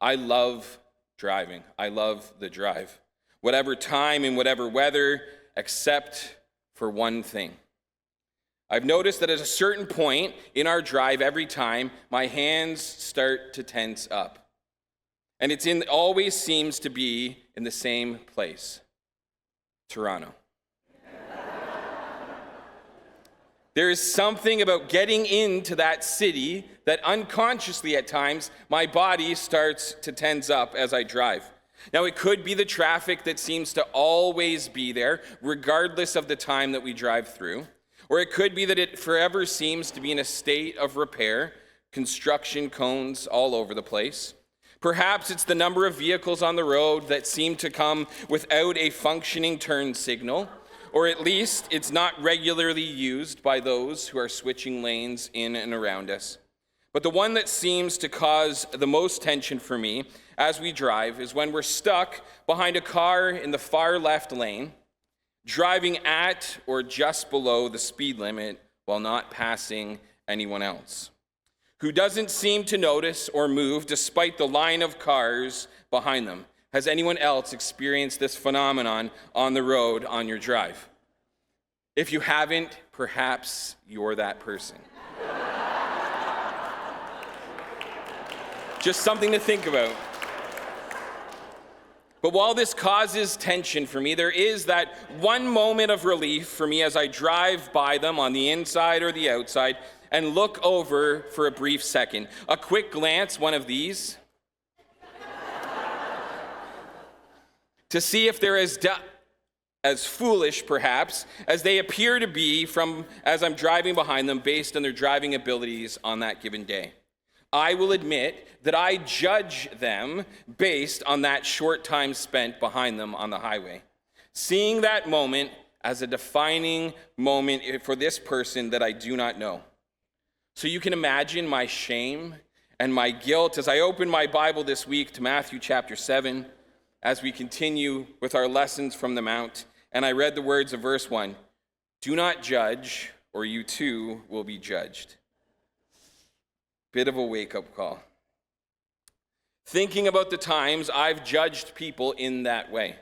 I love driving. I love the drive. Whatever time and whatever weather, except for one thing. I've noticed that at a certain point in our drive every time, my hands start to tense up. And always seems to be in the same place, Toronto. There is something about getting into that city that unconsciously at times, my body starts to tense up as I drive. Now, it could be the traffic that seems to always be there, regardless of the time that we drive through. Or it could be that it forever seems to be in a state of repair, construction cones all over the place. Perhaps it's the number of vehicles on the road that seem to come without a functioning turn signal, or at least it's not regularly used by those who are switching lanes in and around us. But the one that seems to cause the most tension for me as we drive is when we're stuck behind a car in the far left lane, driving at or just below the speed limit while not passing anyone else, who doesn't seem to notice or move despite the line of cars behind them. Has anyone else experienced this phenomenon on the road on your drive? If you haven't, perhaps you're that person. Just something to think about. But while this causes tension for me, there is that one moment of relief for me as I drive by them on the inside or the outside and look over for a brief second. A quick glance, one of these, to see if they're as foolish, perhaps, as they appear to be as I'm driving behind them based on their driving abilities on that given day. I will admit that I judge them based on that short time spent behind them on the highway, seeing that moment as a defining moment for this person that I do not know. So you can imagine my shame and my guilt as I open my Bible this week to Matthew chapter 7, as we continue with our lessons from the Mount, and I read the words of verse 1, "Do not judge, or you too will be judged." Bit of a wake-up call. Thinking about the times I've judged people in that way.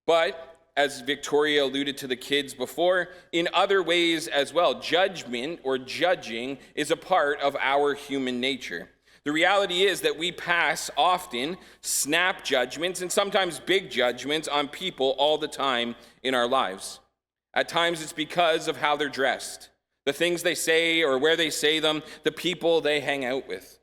But, as Victoria alluded to the kids before, in other ways as well, judgment or judging is a part of our human nature. The reality is that we pass often snap judgments and sometimes big judgments on people all the time in our lives. At times it's because of how they're dressed, the things they say or where they say them, the people they hang out with.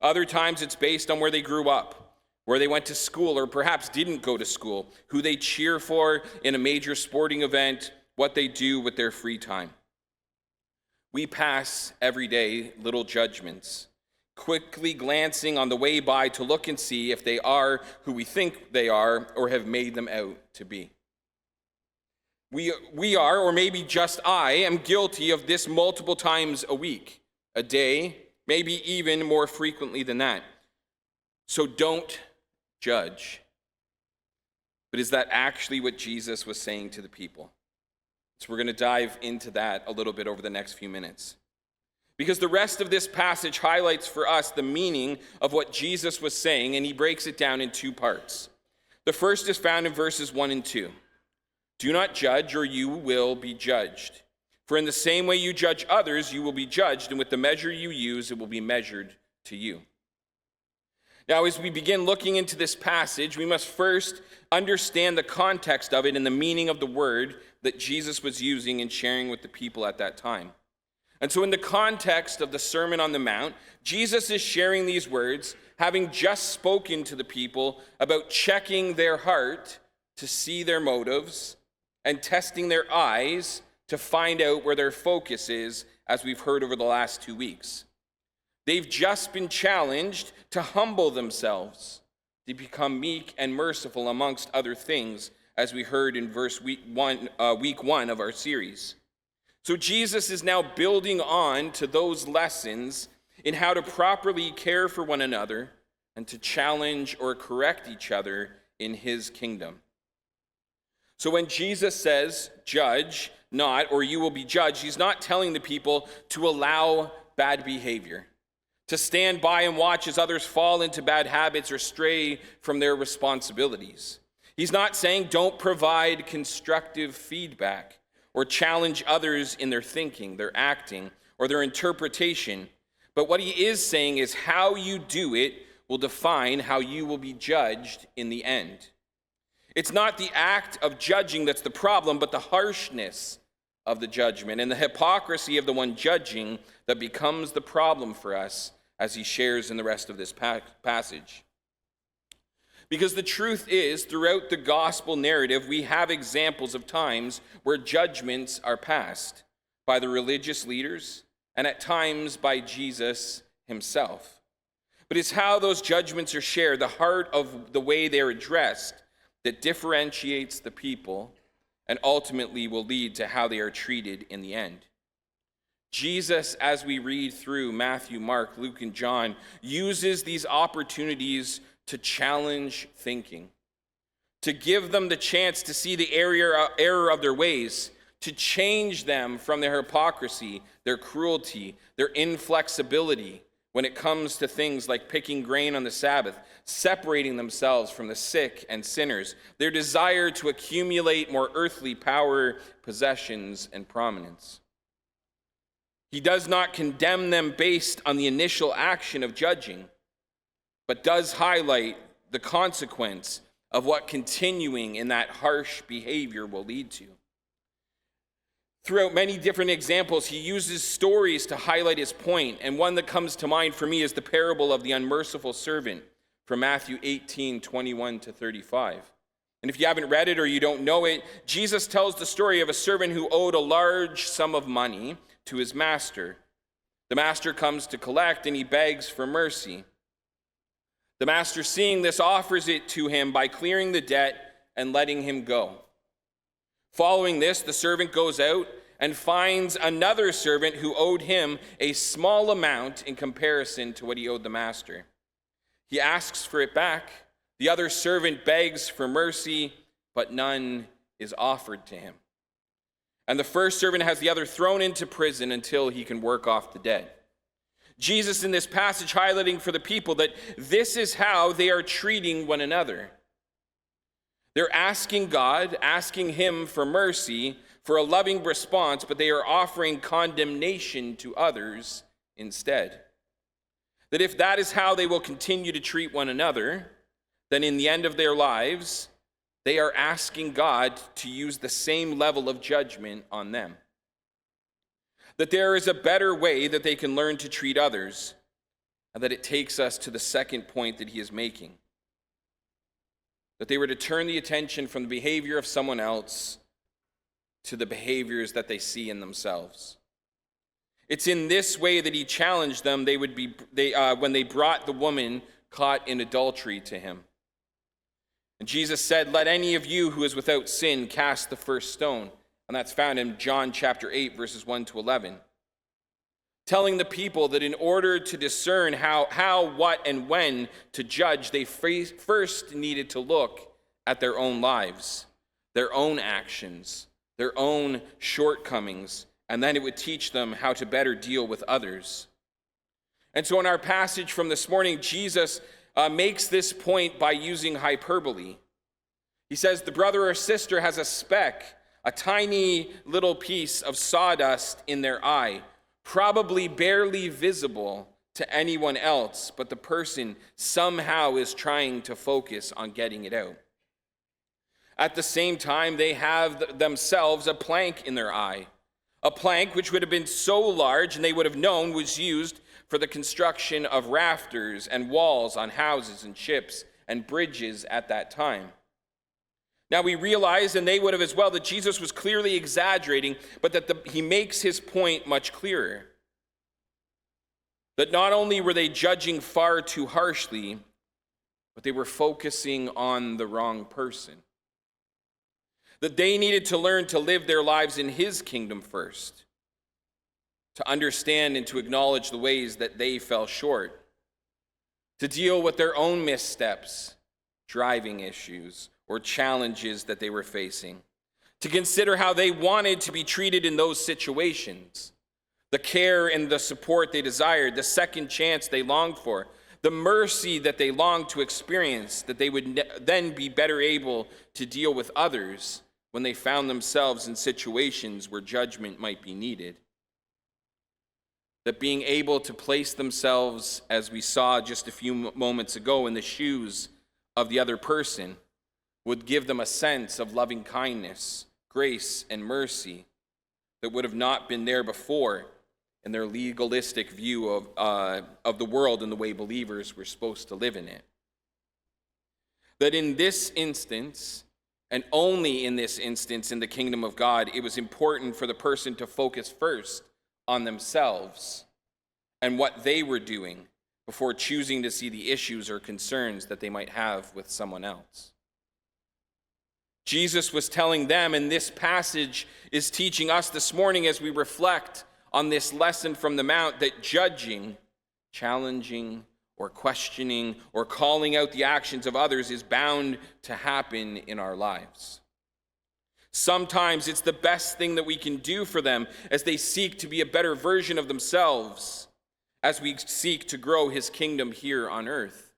Other times it's based on where they grew up, where they went to school or perhaps didn't go to school, who they cheer for in a major sporting event, what they do with their free time. We pass every day little judgments, quickly glancing on the way by to look and see if they are who we think they are or have made them out to be. We are, or maybe just I, am guilty of this multiple times a week, a day, maybe even more frequently than that. So don't judge. But is that actually what Jesus was saying to the people? So we're going to dive into that a little bit over the next few minutes. Because the rest of this passage highlights for us the meaning of what Jesus was saying, and he breaks it down in two parts. The first is found in verses 1 and 2. Do not judge, or you will be judged. For in the same way you judge others, you will be judged, and with the measure you use, it will be measured to you. Now, as we begin looking into this passage, we must first understand the context of it and the meaning of the word that Jesus was using and sharing with the people at that time. And so in the context of the Sermon on the Mount, Jesus is sharing these words, having just spoken to the people about checking their heart to see their motives and testing their eyes to find out where their focus is, as we've heard over the last 2 weeks. They've just been challenged to humble themselves, to become meek and merciful amongst other things, as we heard in week one of our series. So Jesus is now building on to those lessons in how to properly care for one another and to challenge or correct each other in his kingdom. So when Jesus says, judge not, or you will be judged, he's not telling the people to allow bad behavior, to stand by and watch as others fall into bad habits or stray from their responsibilities. He's not saying don't provide constructive feedback or challenge others in their thinking, their acting, or their interpretation. But what he is saying is how you do it will define how you will be judged in the end. It's not the act of judging that's the problem, but the harshness of the judgment and the hypocrisy of the one judging that becomes the problem for us, as he shares in the rest of this passage. Because the truth is, throughout the gospel narrative, we have examples of times where judgments are passed by the religious leaders and at times by Jesus himself. But it's how those judgments are shared, the heart of the way they're addressed, that differentiates the people and ultimately will lead to how they are treated in the end. Jesus, as we read through Matthew, Mark, Luke, and John, uses these opportunities to challenge thinking, to give them the chance to see the error of their ways, to change them from their hypocrisy, their cruelty, their inflexibility when it comes to things like picking grain on the Sabbath, separating themselves from the sick and sinners, their desire to accumulate more earthly power, possessions, and prominence. He does not condemn them based on the initial action of judging, but does highlight the consequence of what continuing in that harsh behavior will lead to. Throughout many different examples, he uses stories to highlight his point, and one that comes to mind for me is the parable of the unmerciful servant from Matthew 18:21-35. And if you haven't read it or you don't know it, Jesus tells the story of a servant who owed a large sum of money to his master. The master comes to collect and he begs for mercy. The master, seeing this, offers it to him by clearing the debt and letting him go. Following this, the servant goes out and finds another servant who owed him a small amount in comparison to what he owed the master. He asks for it back. The other servant begs for mercy, but none is offered to him. And the first servant has the other thrown into prison until he can work off the debt. Jesus in this passage highlighting for the people that this is how they are treating one another. They're asking God, asking him for mercy, for a loving response, but they are offering condemnation to others instead. That if that is how they will continue to treat one another, then in the end of their lives, they are asking God to use the same level of judgment on them. That there is a better way that they can learn to treat others, and that it takes us to the second point that he is making. That they were to turn the attention from the behavior of someone else to the behaviors that they see in themselves. It's in this way that he challenged them when they brought the woman caught in adultery to him. And Jesus said, "Let any of you who is without sin cast the first stone." And that's found in John chapter 8, verses 1-11. Telling the people that in order to discern how, what, and when to judge, they first needed to look at their own lives, their own actions, their own shortcomings, and then it would teach them how to better deal with others. And so in our passage from this morning, Jesus makes this point by using hyperbole. He says the brother or sister has a speck, a tiny little piece of sawdust in their eye, probably barely visible to anyone else, but the person somehow is trying to focus on getting it out. At the same time, they have themselves a plank in their eye, a plank which would have been so large and they would have known was used for the construction of rafters and walls on houses and ships and bridges at that time. Now we realize, and they would have as well, that Jesus was clearly exaggerating, but that he makes his point much clearer. That not only were they judging far too harshly, but they were focusing on the wrong person. That they needed to learn to live their lives in his kingdom first, to understand and to acknowledge the ways that they fell short, to deal with their own missteps, driving issues, or challenges that they were facing, to consider how they wanted to be treated in those situations, the care and the support they desired, the second chance they longed for, the mercy that they longed to experience, that they would then be better able to deal with others when they found themselves in situations where judgment might be needed. That being able to place themselves, as we saw just a few moments ago, in the shoes of the other person would give them a sense of loving kindness, grace, and mercy that would have not been there before in their legalistic view of the world and the way believers were supposed to live in it. That in this instance, and only in this instance in the kingdom of God, it was important for the person to focus first on themselves and what they were doing before choosing to see the issues or concerns that they might have with someone else. Jesus was telling them, and this passage is teaching us this morning as we reflect on this lesson from the Mount, that judging, challenging, or questioning, or calling out the actions of others is bound to happen in our lives. Sometimes it's the best thing that we can do for them as they seek to be a better version of themselves, as we seek to grow his kingdom here on earth.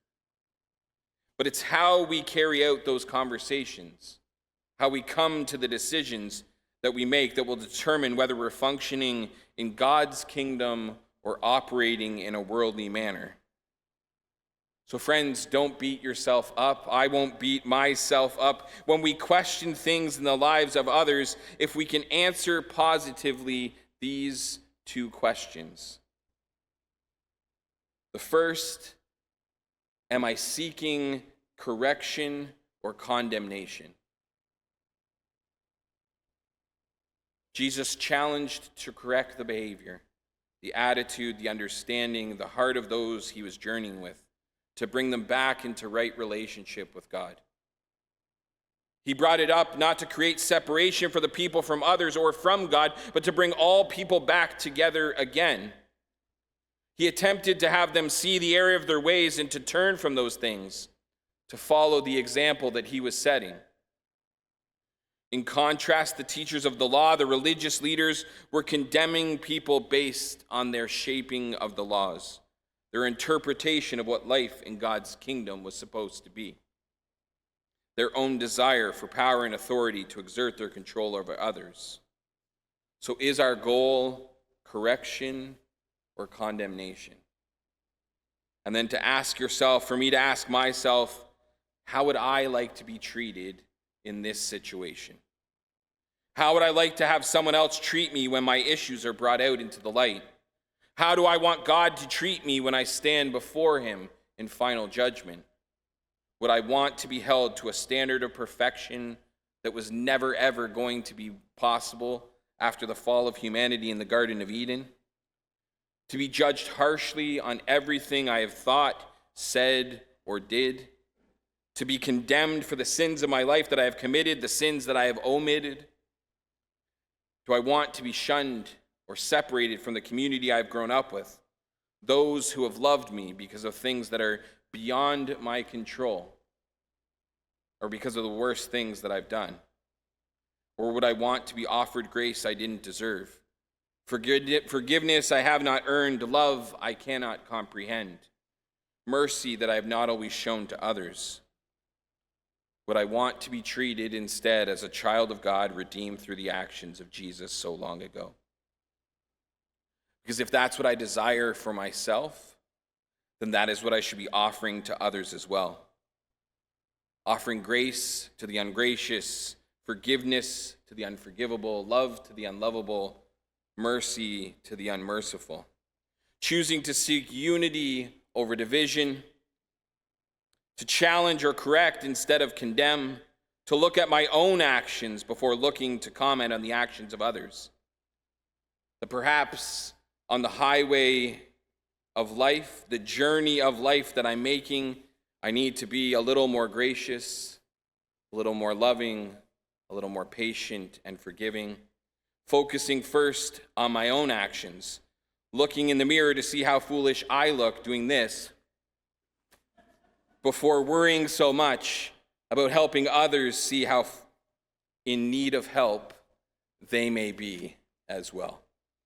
But it's how we carry out those conversations, how we come to the decisions that we make, that will determine whether we're functioning in God's kingdom or operating in a worldly manner. So friends, don't beat yourself up. I won't beat myself up when we question things in the lives of others, if we can answer positively these two questions. The first, am I seeking correction or condemnation? Jesus challenged to correct the behavior, the attitude, the understanding, the heart of those he was journeying with, to bring them back into right relationship with God. He brought it up not to create separation for the people from others or from God, but to bring all people back together again. He attempted to have them see the error of their ways and to turn from those things, to follow the example that he was setting. In contrast, the teachers of the law, the religious leaders, were condemning people based on their shaping of the laws, their interpretation of what life in God's kingdom was supposed to be, their own desire for power and authority to exert their control over others. So is our goal correction or condemnation? And then to ask yourself, for me to ask myself, how would I like to be treated in this situation? How would I like to have someone else treat me when my issues are brought out into the light? How do I want God to treat me when I stand before him in final judgment? Would I want to be held to a standard of perfection that was never, ever going to be possible after the fall of humanity in the Garden of Eden? To be judged harshly on everything I have thought, said, or did? To be condemned for the sins of my life that I have committed, the sins that I have omitted? Do I want to be shunned or separated from the community I've grown up with, those who have loved me because of things that are beyond my control, or because of the worst things that I've done? Or would I want to be offered grace I didn't deserve, forgiveness I have not earned, love I cannot comprehend, mercy that I have not always shown to others? Would I want to be treated instead as a child of God redeemed through the actions of Jesus so long ago? Because if that's what I desire for myself, then that is what I should be offering to others as well. Offering grace to the ungracious, forgiveness to the unforgivable, love to the unlovable, mercy to the unmerciful. Choosing to seek unity over division, to challenge or correct instead of condemn, to look at my own actions before looking to comment on the actions of others. That perhaps on the highway of life, the journey of life that I'm making, I need to be a little more gracious, a little more loving, a little more patient and forgiving, focusing first on my own actions, looking in the mirror to see how foolish I look doing this, before worrying so much about helping others see how in need of help they may be as well.